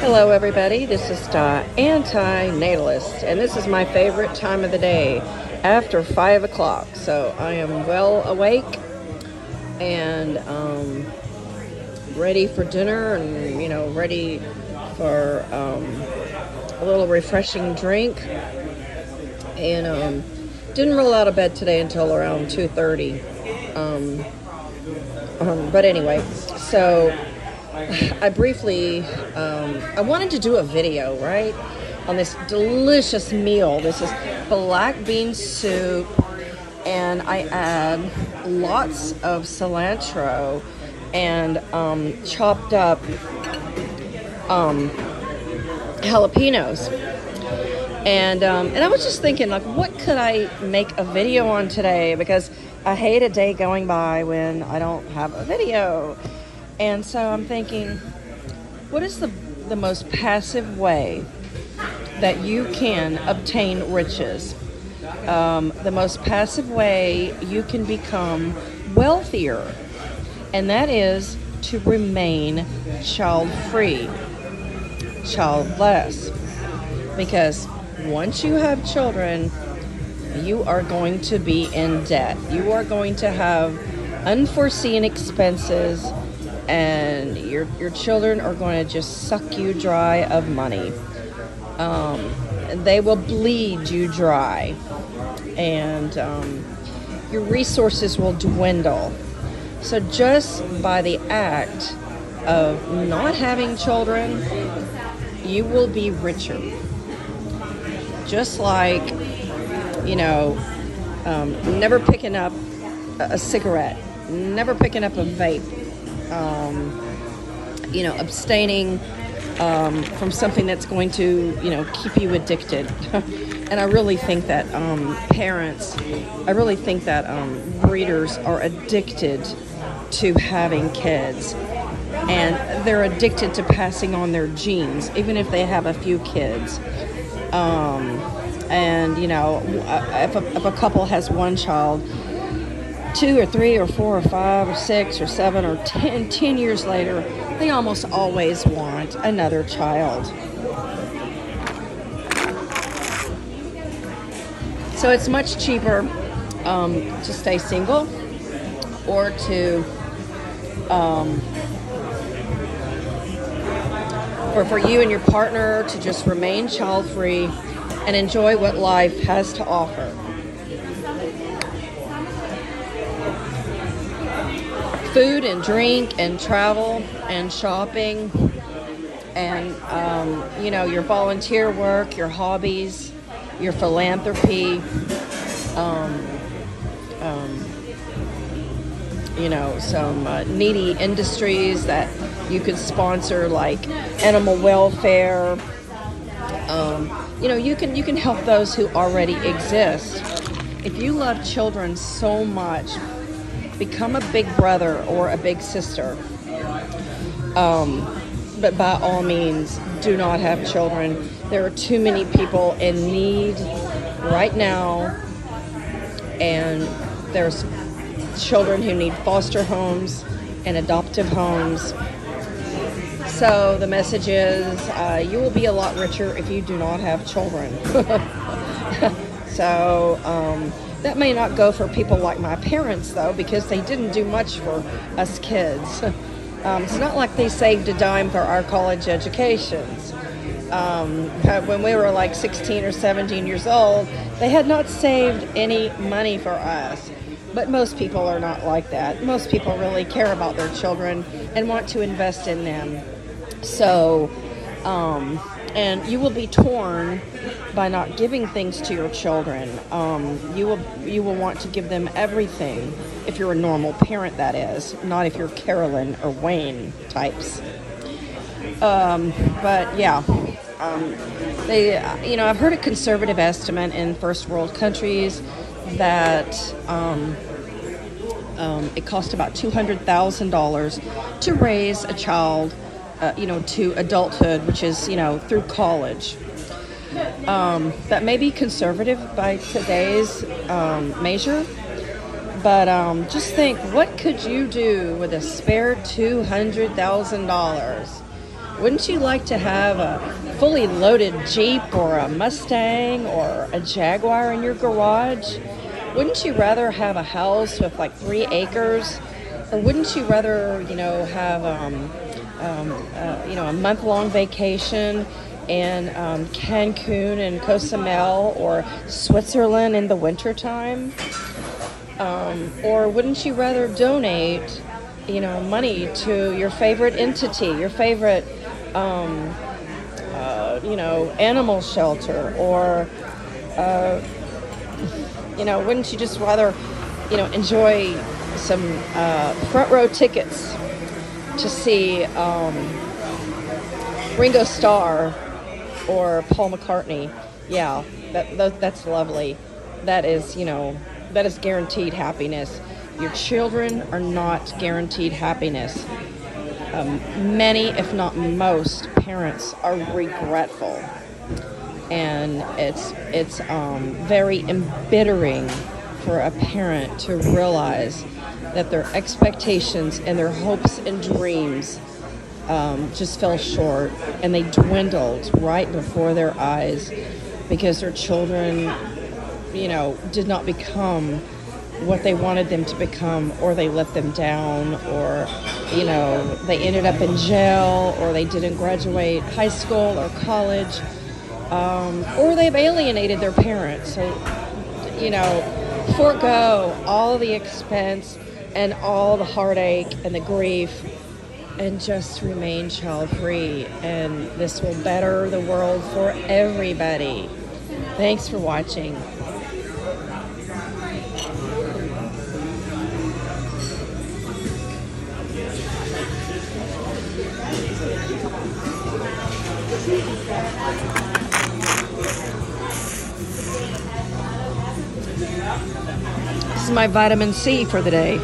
Hello everybody, this is Anti-Natalist, and this is my favorite time of the day, after 5 o'clock. So I am well awake and ready for dinner and, ready for a little refreshing drink. And didn't roll out of bed today until around 2:30. But anyway, so I briefly, I wanted to do a video, right, on this delicious meal. This is black bean soup, and I add lots of cilantro and chopped up jalapenos. And I was just thinking, like, what could I make a video on today? Because I hate a day going by when I don't have a video. And so I'm thinking, what is the most passive way that you can obtain riches? The most passive way you can become wealthier, and that is to remain child-free, childless. Because once you have children, you are going to be in debt. You are going to have unforeseen expenses, and your children are going to just suck you dry of money. They will bleed you dry, and your resources will dwindle. So just by the act of not having children, you will be richer. Just like, never picking up a cigarette, never picking up a vape, abstaining from something that's going to, keep you addicted. And I really think that breeders are addicted to having kids. And they're addicted to passing on their genes, even if they have a few kids. If a couple has one child, 2 or 3 or 4 or 5 or 6 or 7 or 10 years later, they almost always want another child. So it's much cheaper to stay single, or to for you and your partner to just remain child-free and enjoy what life has to offer. Food and drink and travel and shopping and, your volunteer work, your hobbies, your philanthropy, some needy industries that you could sponsor, like animal welfare. You can help those who already exist. If you love children so much, become a big brother or a big sister. But by all means, do not have children. There are too many people in need right now, and there's children who need foster homes and adoptive homes. So the message is, you will be a lot richer if you do not have children. So that may not go for people like my parents, though, because they didn't do much for us kids. It's not like they saved a dime for our college educations. When we were like 16 or 17 years old, they had not saved any money for us. But most people are not like that. Most people really care about their children and want to invest in them. So, and you will be torn by not giving things to your children. You will want to give them everything, if you're a normal parent, that is, not if you're Carolyn or Wayne types. But yeah, I've heard a conservative estimate in first world countries that it costs about $200,000 to raise a child, to adulthood, which is, through college. That may be conservative by today's measure, but just think, what could you do with a spare $200,000? Wouldn't you like to have a fully loaded Jeep or a Mustang or a Jaguar in your garage? Wouldn't you rather have a house with like 3 acres? Or wouldn't you rather, have, a month-long vacation in Cancun and Cozumel or Switzerland in the wintertime? Or wouldn't you rather donate, money to your favorite entity, your favorite, animal shelter? Or, wouldn't you just rather, enjoy some front row tickets to see Ringo Starr or Paul McCartney? Yeah, that's lovely. That is, that is guaranteed happiness. Your children are not guaranteed happiness. Many, if not most, parents are regretful, and it's very embittering for a parent to realize that their expectations and their hopes and dreams just fell short, and they dwindled right before their eyes because their children, did not become what they wanted them to become, or they let them down, or, they ended up in jail, or they didn't graduate high school or college, or they've alienated their parents. So, forego all the expense and all the heartache and the grief and just remain child-free. And this will better the world for everybody. Thanks for watching. This is my vitamin C for the day.